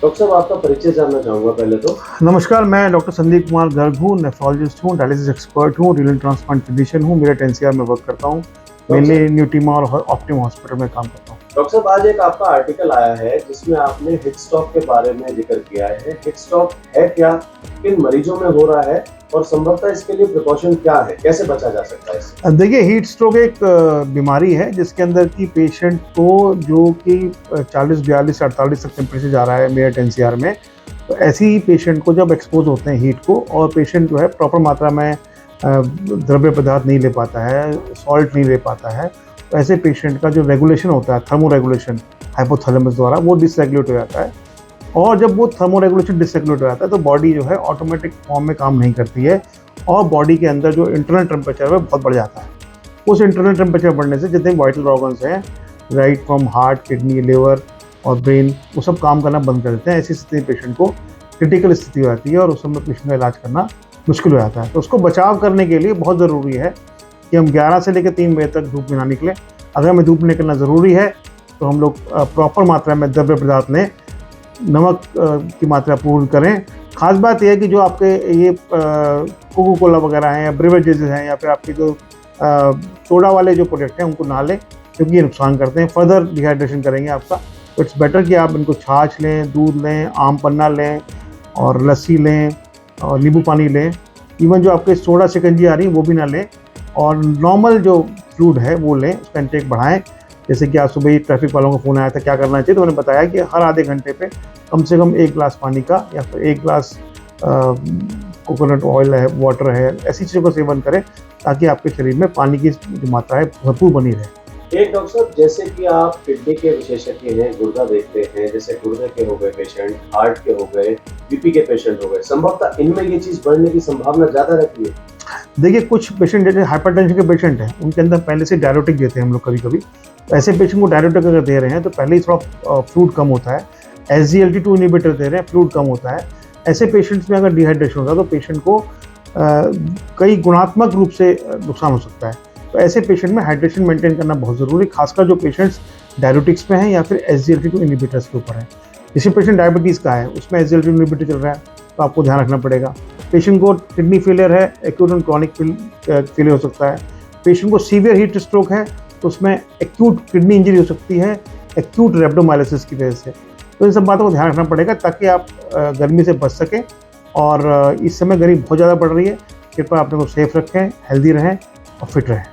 Doctor साहब आपका परिचय जानना चाहूँगा पहले तो। नमस्कार, मैं डॉक्टर संदीप कुमार गर्ग हूँ, नेफ्रोलॉजिस्ट हूँ, डायलिसिस एक्सपर्ट हूँ, रीनल ट्रांसप्लांट फिजिशियन हूँ। मेरा एनसीआर में वर्क करता हूँ। डॉक्टर मेनली साहब न्यूटीमा और ऑप्टिमा हॉस्पिटल में काम करता हूँ। डॉक्टर साहब आज एक आपका आर्टिकल आया है जिसमें आपने हीट स्ट्रोक के बारे में ज़िक्र किया है। हीट स्ट्रोक है क्या? किन मरीजों में हो रहा है? और संभवतः इसके लिए प्रिकॉशन क्या है? कैसे बचा जा सकता है इससे? देखिए, हीट स्ट्रोक एक बीमारी है जिसके अंदर कि पेशेंट को जो कि 40, 42, 48 तक टेम्परेचर जा रहा है मेरठ एनसीआर में, तो ऐसे ही पेशेंट को जब एक्सपोज होते हैं हीट को और पेशेंट जो है प्रॉपर मात्रा में द्रव्य पदार्थ नहीं ले पाता है, सॉल्ट नहीं ले पाता है, तो ऐसे पेशेंट का जो रेगुलेशन होता है, थर्मो रेगुलेशन हाइपोथैलेमस द्वारा, वो डिसरेगुलेट हो जाता है। और जब वो थर्मो रेगुलेशन डिसरेगुलेट हो जाता है तो बॉडी जो है ऑटोमेटिक फॉर्म में काम नहीं करती है और बॉडी के अंदर जो इंटरनल टेम्परेचर है वो बहुत बढ़ जाता है। उस इंटरनल टेम्परेचर बढ़ने से जितने वाइटल ऑर्गन्स हैं, right from heart, kidney, liver और ब्रेन, वो सब काम करना बंद कर देते हैं। ऐसी स्थिति में पेशेंट को क्रिटिकल स्थिति हो जाती है और उस समय पेशेंट का इलाज करना मुश्किल हो जाता है। तो उसको बचाव करने के लिए बहुत ज़रूरी है कि हम 11 से लेकर 3 बजे तक धूप में ना निकलें। अगर हमें धूप में निकलना ज़रूरी है तो हम लोग प्रॉपर मात्रा में द्रव्य पदार्थ लें, नमक की मात्रा पूर्ण करें। ख़ास बात यह है कि जो आपके ये कोको कोला वगैरह हैं या ब्रेवरेजेस हैं या फिर आपके जो सोडा वाले जो प्रोडक्ट हैं उनको ना लें, क्योंकि ये नुकसान करते हैं, फर्दर डिहाइड्रेशन करेंगे आपका। तो इट्स बेटर कि आप इनको छाछ लें, दूध लें, आम पन्ना लें और लस्सी लें और नींबू पानी लें। इवन जो आपके सोडा शिकंजी आ रही है वो भी ना लें और नॉर्मल जो फ्लूइड है वो लें, उसका इंटेक बढ़ाएँ। जैसे कि आज सुबह ही ट्रैफिक वालों का फ़ोन आया था क्या करना चाहिए, तो उन्होंने बताया कि हर आधे घंटे पे कम से कम 1 ग्लास पानी का या फिर 1 ग्लास कोकोनट ऑयल है, वाटर है, ऐसी चीज़ों का सेवन करें ताकि आपके शरीर में पानी की जो मात्रा है भरपूर बनी रहे। एक डॉक्टर साहब जैसे कि आप किडनी के विशेषज्ञ हैं, गुर्दा देखते हैं, जैसे गुर्दे के हो गए पेशेंट, हार्ट के हो गए, बीपी के पेशेंट हो गए, संभवतः इनमें ये चीज़ बढ़ने की संभावना ज़्यादा रहती है? देखिए, कुछ पेशेंट जैसे हाइपरटेंशन के पेशेंट हैं, उनके अंदर पहले से डायरेटिक देते हैं हम लोग कभी-कभी। तो ऐसे पेशेंट को डायरेटिक अगर दे रहे हैं तो पहले ही थोड़ा फ्लूइड कम होता है। एसजीएलटी2 इन्हिबिटर दे रहे हैं, फ्लूइड कम होता है। ऐसे पेशेंट्स में अगर डिहाइड्रेशन होता है तो पेशेंट को कई गुणात्मक रूप से नुकसान हो सकता है। तो ऐसे पेशेंट में हाइड्रेशन मेंटेन करना बहुत ज़रूरी है, खासकर जो पेशेंट्स डायरेटिक्स पे हैं या फिर एसजीएलटी2 इन्हिबिटर्स के ऊपर हैं। जैसे पेशेंट डायबिटीज़ का है, उसमें एसजीएलटी2 इन्हिबिटर चल रहा है, तो आपको ध्यान रखना पड़ेगा। पेशेंट को किडनी फेलियर है, एक्यूट एंड क्रॉनिक फेलियर हो सकता है। पेशेंट को सीवियर हीट स्ट्रोक है, तो उसमें एक्यूट किडनी इंजरी हो सकती है, एक्यूट रेब्डोमायलिसिस की वजह से। तो इन सब बातों को ध्यान रखना पड़ेगा ताकि आप गर्मी से बच सकें। और इस समय गर्मी बहुत ज़्यादा बढ़ रही है। कृपया अपने को सेफ रखें, हेल्दी रहें और फिट रहें।